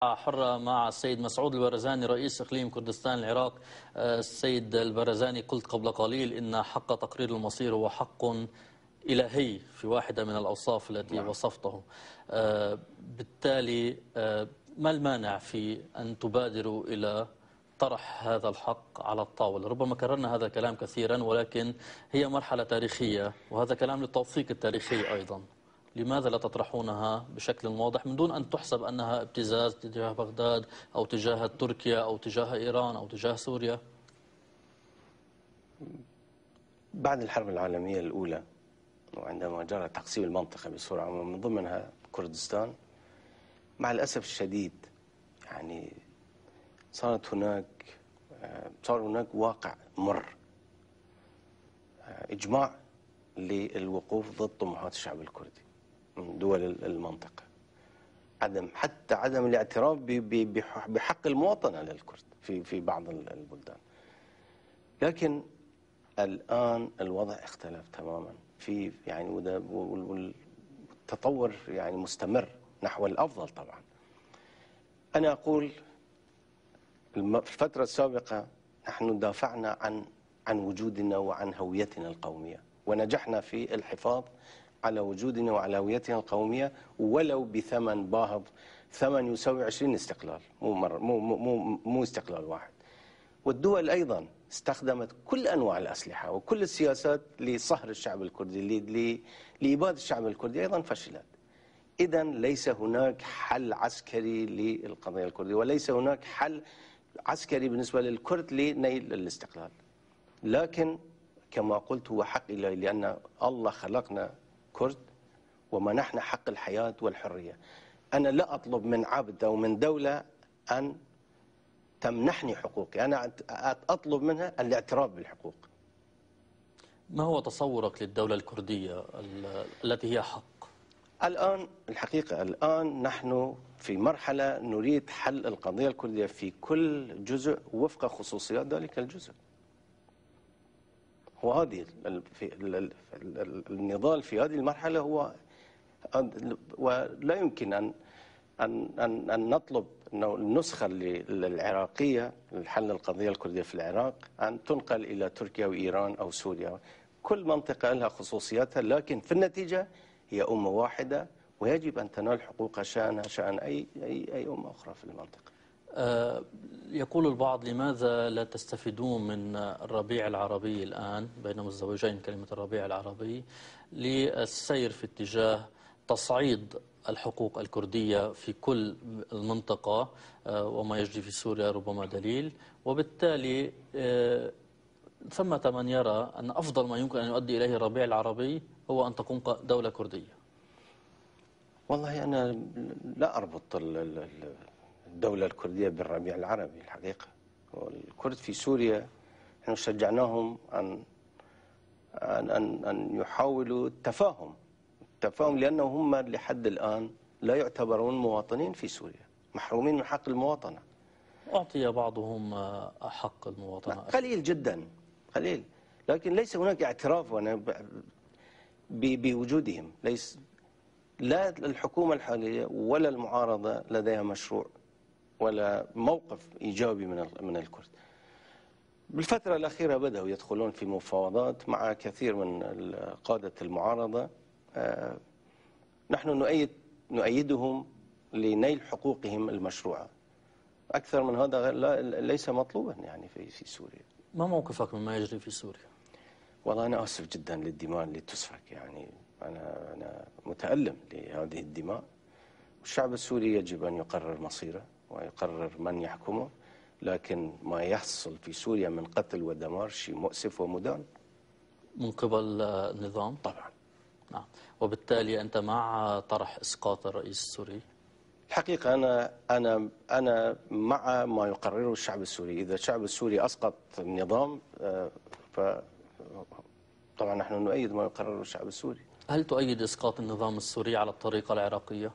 حرة مع السيد مسعود البرزاني رئيس إقليم كردستان العراق. السيد البرزاني، قلت قبل قليل إن حق تقرير المصير هو حق إلهي في واحدة من الأوصاف التي نعم. وصفته. بالتالي ما المانع في أن تبادروا إلى طرح هذا الحق على الطاولة؟ ربما كررنا هذا الكلام كثيرا، ولكن هي مرحلة تاريخية، وهذا كلام للتوثيق التاريخي أيضا. لماذا لا تطرحونها بشكل واضح من دون أن تحسب أنها ابتزاز تجاه بغداد أو تجاه تركيا أو تجاه إيران أو تجاه سوريا؟ بعد الحرب العالمية الأولى، وعندما جرى تقسيم المنطقة بصورة عامة من ضمنها كردستان، مع الأسف الشديد يعني صار هناك واقع مر، إجماع للوقوف ضد طموحات الشعب الكردي من دول المنطقة، حتى عدم الاعتراف بحق المواطنة للكرد في بعض البلدان. لكن الآن الوضع اختلف تماما، في يعني والتطور يعني مستمر نحو الأفضل. طبعا أنا أقول في الفترة السابقة نحن دافعنا عن وجودنا وعن هويتنا القومية، ونجحنا في الحفاظ على وجودنا وعلى هويتنا القومية ولو بثمن باهظ، ثمن يساوي 20 استقلال، مو استقلال واحد. والدول أيضا استخدمت كل أنواع الأسلحة وكل السياسات لصهر الشعب الكردي، لإبادة الشعب الكردي، أيضا فشلت. إذن ليس هناك حل عسكري للقضية الكردية، وليس هناك حل عسكري بالنسبة للكرد لنيل الاستقلال. لكن كما قلت هو حق إلهي، لأن الله خلقنا كرد ومنحنا حق الحياة والحرية. أنا لا أطلب من عبد أو من دولة أن تمنحني حقوقي، أنا أطلب منها الاعتراف بالحقوق. ما هو تصورك للدولة الكردية التي هي حق؟ الآن الحقيقة نحن في مرحلة نريد حل القضية الكردية في كل جزء وفق خصوصيات ذلك الجزء. وهذه النضال في هذه المرحلة هو، ولا يمكن أن نطلب أنه النسخة العراقية لحل القضية الكردية في العراق أن تنقل إلى تركيا وإيران أو سوريا. كل منطقة لها خصوصياتها، لكن في النتيجة هي أمة واحدة، ويجب أن تنال حقوقها شأن أي أمة أخرى في المنطقة. يقول البعض: لماذا لا تستفيدون من الربيع العربي الآن، بين مزدوجين كلمة الربيع العربي، للسير في اتجاه تصعيد الحقوق الكردية في كل المنطقة، وما يجري في سوريا ربما دليل، وبالتالي ثمة من يرى أن أفضل ما يمكن أن يؤدي إليه الربيع العربي هو أن تقوم دولة كردية؟ والله أنا لا أربط الدولة الكردية بالربيع العربي الحقيقة. والكرد في سوريا نحن شجعناهم أن يحاولوا التفاهم، لأنه هم لحد الآن لا يعتبرون مواطنين في سوريا، محرومين من حق المواطنة. أعطي بعضهم حق المواطنة قليل جدا، قليل، لكن ليس هناك اعتراف بوجودهم. لا الحكومة الحالية ولا المعارضة لديها مشروع ولا موقف إيجابي من الكرد. بالفترة الأخيرة بدأوا يدخلون في مفاوضات مع كثير من قادة المعارضة. نحن نؤيدهم لنيل حقوقهم المشروعة. أكثر من هذا ليس مطلوبا يعني في سوريا. ما موقفك مما يجري في سوريا؟ والله أنا آسف جدا للدماء اللي تسفك، يعني أنا متألم لهذه الدماء. والشعب السوري يجب أن يقرر مصيره ويقرر من يحكمه، لكن ما يحصل في سوريا من قتل ودمار شيء مؤسف ومدان من قبل النظام طبعا. نعم. وبالتالي أنت مع طرح إسقاط الرئيس السوري؟ الحقيقة أنا مع ما يقرره الشعب السوري. إذا الشعب السوري أسقط النظام طبعا نحن نؤيد ما يقرره الشعب السوري. هل تؤيد إسقاط النظام السوري على الطريقة العراقية،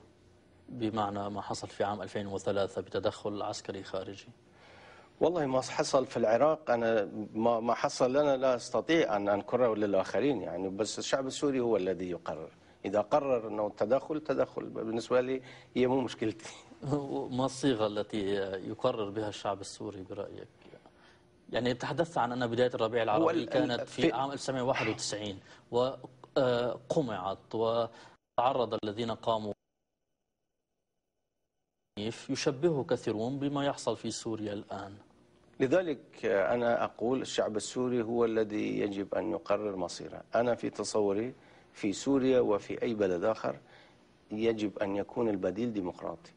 بمعنى ما حصل في عام 2003 بتدخل عسكري خارجي؟ والله ما حصل في العراق، أنا ما حصل لنا لا أستطيع أن أنكره للآخرين يعني، بس الشعب السوري هو الذي يقرر. إذا قرر أنه تدخل بالنسبة لي هي مو مشكلتي. ما الصيغة التي يقرر بها الشعب السوري برأيك؟ يعني تحدثت عن أن بداية الربيع هو العربي كانت في عام 1991 وقمعت وتعرض الذين قاموا، يشبهه كثيرون بما يحصل في سوريا الآن. لذلك أنا أقول الشعب السوري هو الذي يجب أن يقرر مصيره. أنا في تصوري في سوريا وفي أي بلد آخر يجب أن يكون البديل ديمقراطي.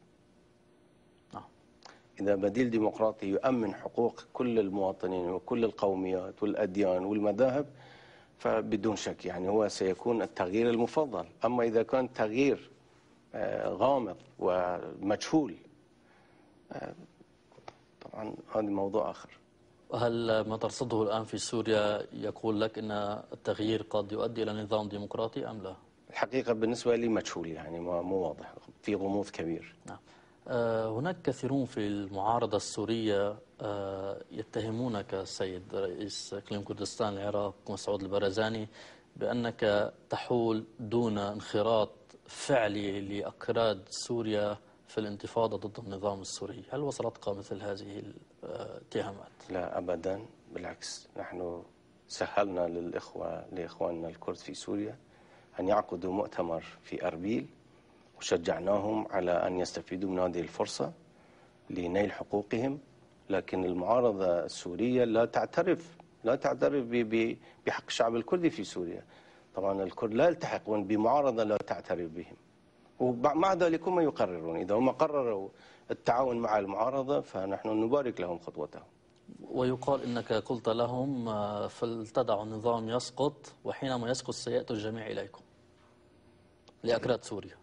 إذا بديل ديمقراطي يؤمن حقوق كل المواطنين وكل القوميات والأديان والمذاهب فبدون شك يعني هو سيكون التغيير المفضل. أما إذا كان تغيير غامض ومجهول طبعا هذا موضوع آخر. هل ما ترصده الآن في سوريا يقول لك أن التغيير قد يؤدي إلى نظام ديمقراطي أم لا؟ الحقيقة بالنسبة لي مجهول، يعني مو واضح، في غموض كبير. نعم. هناك كثيرون في المعارضة السورية يتهمونك سيد رئيس إقليم كردستان العراق مسعود البرزاني بأنك تحول دون انخراط فعلي لأكراد سوريا في الانتفاضة ضد النظام السوري. هل وصلتك مثل هذه الاتهامات؟ لا أبدا، بالعكس نحن سهلنا لإخواننا الكرد في سوريا أن يعقدوا مؤتمر في أربيل وشجعناهم على أن يستفيدوا من هذه الفرصة لنيل حقوقهم. لكن المعارضة السورية لا تعترف بحق الشعب الكردي في سوريا. طبعا الكرد لا يلتحقون بمعارضة لا تعترف بهم، ومع ذلك هم يقررون. إذا هم قرروا التعاون مع المعارضة فنحن نبارك لهم خطوتهم. ويقال إنك قلت لهم فلتدعوا النظام يسقط، وحينما يسقط سيأتي الجميع إليكم لأكراد سوريا.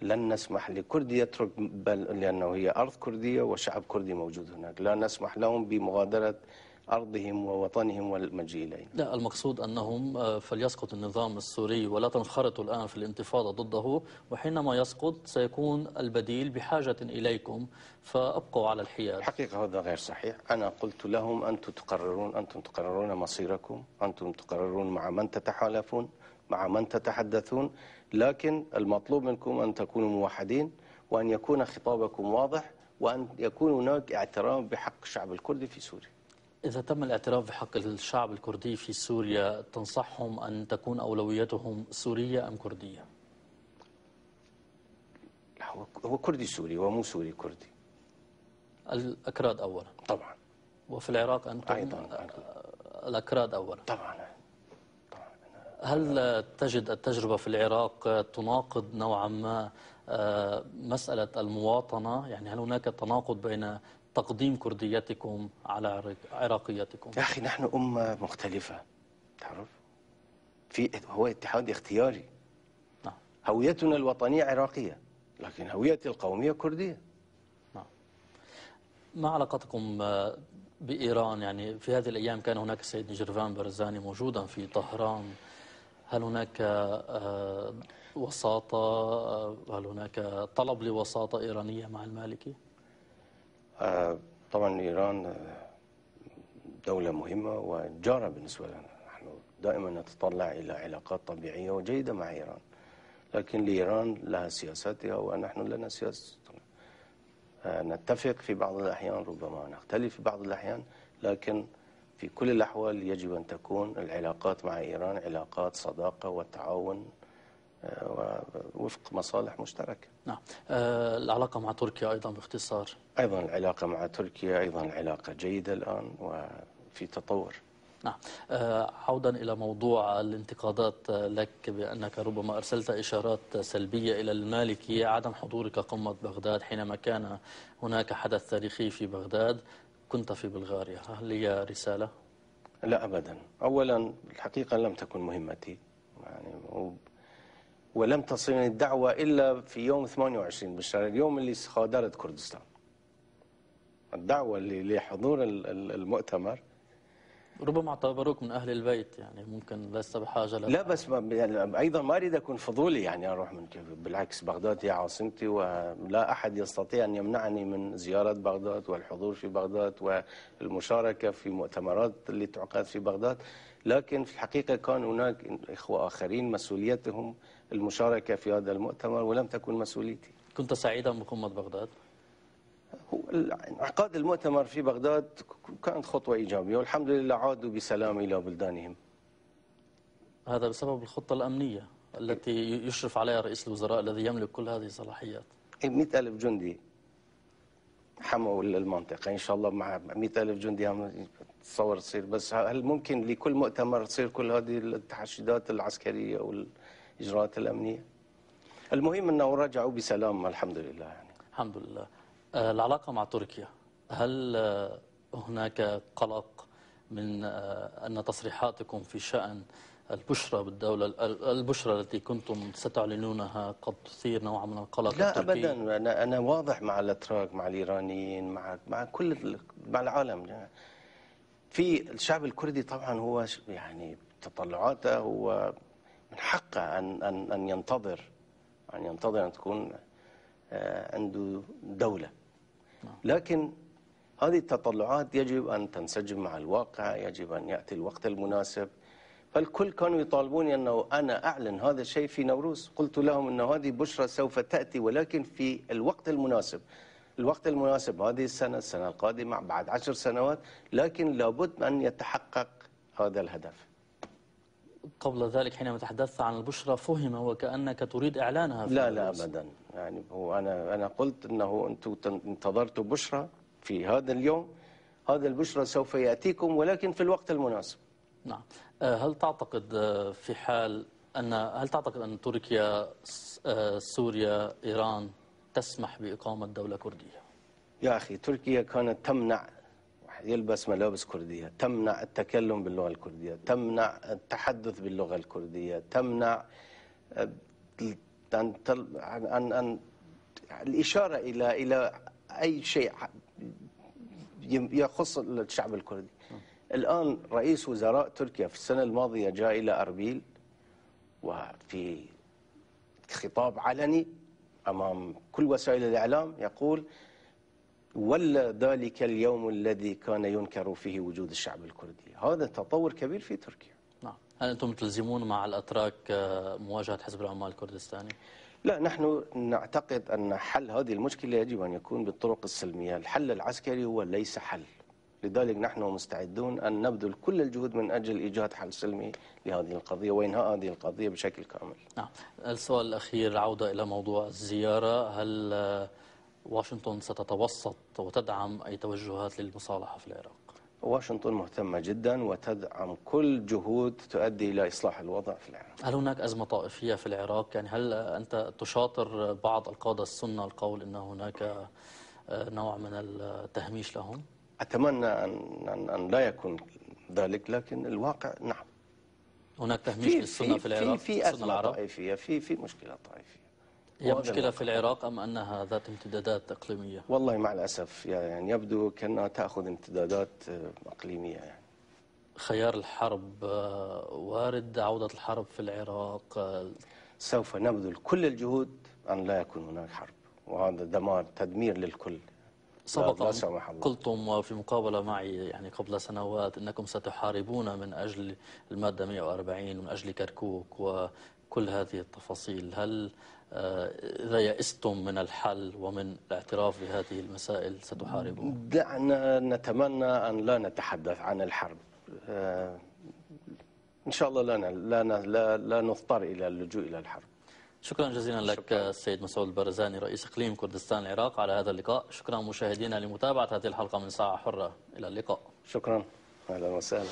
لن نسمح لكردي يترك لأنه هي أرض كردية وشعب كردي موجود هناك. لا نسمح لهم بمغادرة أرضهم ووطنهم والمجيء إلينا. لا، المقصود أنهم فليسقط النظام السوري ولا تنخرطوا الآن في الانتفاضة ضده، وحينما يسقط سيكون البديل بحاجة إليكم فأبقوا على الحياد. حقيقة هذا غير صحيح. أنا قلت لهم أنتم تقررون مصيركم، أنتم تقررون مع من تتحالفون، مع من تتحدثون، لكن المطلوب منكم أن تكونوا موحدين وأن يكون خطابكم واضح وأن يكون هناك اعتراف بحق الشعب الكردي في سوريا. إذا تم الاعتراف بحق الشعب الكردي في سوريا تنصحهم أن تكون أولويتهم سورية أم كردية؟ هو كردي سوري ومو سوري كردي. الأكراد أولا طبعا، وفي العراق أنتم أيضا الأكراد أولا طبعا. هل تجد التجربة في العراق تناقض نوعا ما مسألة المواطنة؟ يعني هل هناك تناقض بين تقديم كرديتكم على عراقيتكم؟ يا أخي نحن أمة مختلفة، تعرف، هو اتحاد اختياري. نعم. هويتنا الوطنية عراقية لكن هويتي القومية كردية. نعم. ما علاقتكم بإيران؟ يعني في هذه الأيام كان هناك السيد نجرفان برزاني موجودا في طهران. هل هناك وساطة؟ هل هناك طلب لوساطة إيرانية مع المالكي؟ طبعا إيران دولة مهمة وجارة بالنسبة لنا. نحن دائما نتطلع إلى علاقات طبيعية وجيدة مع إيران، لكن لإيران لها سياساتها ونحن لنا سياستنا. نتفق في بعض الأحيان، ربما نختلف في بعض الأحيان، لكن في كل الأحوال يجب أن تكون العلاقات مع إيران علاقات صداقة وتعاون وفق مصالح مشتركة. نعم. العلاقة مع تركيا أيضا باختصار. أيضا العلاقة مع تركيا أيضا علاقة جيدة الآن وفي تطور. نعم. عودا إلى موضوع الانتقادات لك بأنك ربما أرسلت إشارات سلبية إلى المالكي عدم حضورك قمة بغداد حينما كان هناك حدث تاريخي في بغداد، كنت في بلغاريا. هل هي رسالة؟ لا أبدا. أولا الحقيقة لم تكن مهمتي يعني، ولم تصلني الدعوة إلا في يوم 28 بالشهر، اليوم اللي غادرت كردستان. الدعوة لحضور المؤتمر ربما اعتبروك من أهل البيت، يعني ممكن لست بحاجة لا بس يعني أيضا ما أريد أكون فضولي يعني أروح من بالعكس، بغداد هي عاصمتي ولا أحد يستطيع أن يمنعني من زيارة بغداد والحضور في بغداد والمشاركة في مؤتمرات اللي تعقد في بغداد. لكن في الحقيقة كان هناك إخوة آخرين مسؤوليتهم المشاركة في هذا المؤتمر ولم تكن مسؤوليتي. كنت سعيدا بقمة بغداد؟ انعقاد المؤتمر في بغداد كانت خطوة إيجابية، والحمد لله عادوا بسلام إلى بلدانهم. هذا بسبب الخطة الأمنية التي يشرف عليها رئيس الوزراء الذي يملك كل هذه الصلاحيات. 100,000 جندي حموا المنطقة، إن شاء الله مع 100,000 جندي تصور تصير. بس هل ممكن لكل مؤتمر تصير كل هذه التحشيدات العسكرية والإجراءات الأمنية؟ المهم أنه رجعوا بسلام الحمد لله يعني. الحمد لله. العلاقة مع تركيا، هل هناك قلق من أن تصريحاتكم في شأن البشرى بالدولة، البشرى التي كنتم ستعلنونها، قد تثير نوع من القلق لا التركي؟ أبدا، أنا واضح مع الأتراك، مع الإيرانيين، مع كل مع العالم. في الشعب الكردي طبعا هو يعني تطلعاته، هو من حقه أن ينتظر أن تكون عنده دولة، لكن هذه التطلعات يجب أن تنسجم مع الواقع، يجب أن يأتي الوقت المناسب. فالكل كانوا يطالبوني أنه أنا أعلن هذا الشيء في نوروز. قلت لهم أن هذه بشرى سوف تأتي، ولكن في الوقت المناسب. الوقت المناسب هذه السنة القادمة، بعد 10 سنوات، لكن لابد أن يتحقق هذا الهدف. قبل ذلك حينما تحدثت عن البشرى فهم وكأنك تريد إعلانها في لا نوروز. أبدا، يعني هو أنا قلت أنه أنتم انتظرتوا بشرى في هذا اليوم، هذا البشرى سوف يأتيكم ولكن في الوقت المناسب. نعم. هل تعتقد هل تعتقد أن تركيا، سوريا، إيران تسمح بإقامة دولة كردية؟ يا أخي تركيا كانت تمنع يلبس ملابس كردية، تمنع التكلم باللغة الكردية، تمنع التحدث باللغة الكردية، تمنع أن الإشارة إلى أي شيء يخص الشعب الكردي. الآن رئيس وزراء تركيا في السنة الماضية جاء إلى أربيل، وفي خطاب علني أمام كل وسائل الإعلام يقول: ولا ذلك اليوم الذي كان ينكر فيه وجود الشعب الكردي. هذا تطور كبير في تركيا. نعم. هل أنتم تلزمون مع الأتراك مواجهة حزب العمال الكردستاني؟ لا، نحن نعتقد أن حل هذه المشكلة يجب أن يكون بالطرق السلمية. الحل العسكري هو ليس حل، لذلك نحن مستعدون أن نبذل كل الجهود من أجل إيجاد حل سلمي لهذه القضية وإنهاء هذه القضية بشكل كامل. نعم. السؤال الأخير، عودة إلى موضوع الزيارة، هل واشنطن ستتوسط وتدعم أي توجهات للمصالحة في العراق؟ واشنطن مهتمة جدا وتدعم كل جهود تؤدي إلى إصلاح الوضع في العراق. هل هناك أزمة طائفية في العراق؟ يعني هل أنت تشاطر بعض القادة السنة القول أن هناك نوع من التهميش لهم؟ أتمنى أن لا يكون ذلك، لكن الواقع نعم. هناك تهميش للسنة في العراق؟ في أزمة طائفية، في مشكلة طائفية. هي مشكلة في العراق أم أنها ذات امتدادات إقليمية؟ والله مع الأسف يعني يبدو كأنها تأخذ امتدادات إقليمية. يعني خيار الحرب وارد، عودة الحرب في العراق؟ سوف نبذل كل الجهود أن لا يكون هناك حرب، وهذا دمار تدمير للكل. سبق قلتم وفي مقابلة معي يعني قبل سنوات أنكم ستحاربون من أجل المادة 140 ومن أجل كركوك وكل هذه التفاصيل. هل إذا يئستم من الحل ومن الاعتراف بهذه المسائل ستحاربون؟ دعنا نتمنى أن لا نتحدث عن الحرب. إن شاء الله لا نضطر إلى اللجوء إلى الحرب. شكرا جزيلا لك السيد مسعود البرزاني رئيس إقليم كردستان العراق على هذا اللقاء. شكرا مشاهدينا لمتابعة هذه الحلقة من ساعة حرة. إلى اللقاء. شكرا، أهلا وسهلا.